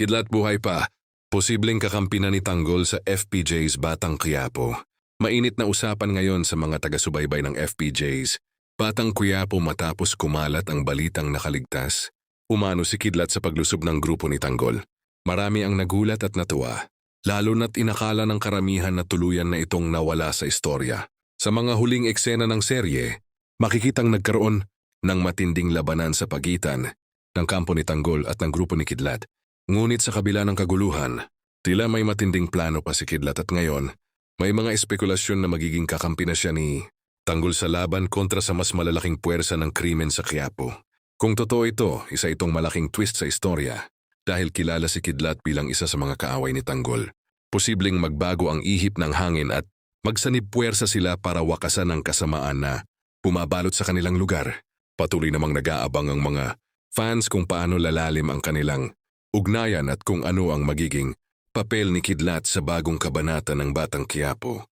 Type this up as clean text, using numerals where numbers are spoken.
Kidlat buhay pa. Posibleng kakampi na ni Tanggol sa FPJ's Batang Quiapo. Mainit na usapan ngayon sa mga taga-subaybay ng FPJ's Batang Quiapo matapos kumalat ang balitang nakaligtas. Umano si Kidlat sa paglusob ng grupo ni Tanggol. Marami ang nagulat at natuwa, lalo na't inakala ng karamihan na tuluyan na itong nawala sa istorya. Sa mga huling eksena ng serye, makikitang nagkaroon ng matinding labanan sa pagitan ng kampo ni Tanggol at ng grupo ni Kidlat. Ngunit sa kabila ng kaguluhan, tila may matinding plano pa si Kidlat at ngayon, may mga espekulasyon na magiging kakampi na siya ni Tanggol sa laban kontra sa mas malalaking puwersa ng krimen sa Quiapo. Kung totoo ito, isa itong malaking twist sa istorya dahil kilala si Kidlat bilang isa sa mga kaaway ni Tanggol. Posibleng magbago ang ihip ng hangin at magsanib puwersa sila para wakasan ang kasamaan na bumabalot sa kanilang lugar. Patuloy namang nag-aabang ang mga fans kung paano lalalim ang kanilang ugnayan at kung ano ang magiging papel ni Kidlat sa bagong kabanata ng Batang Quiapo.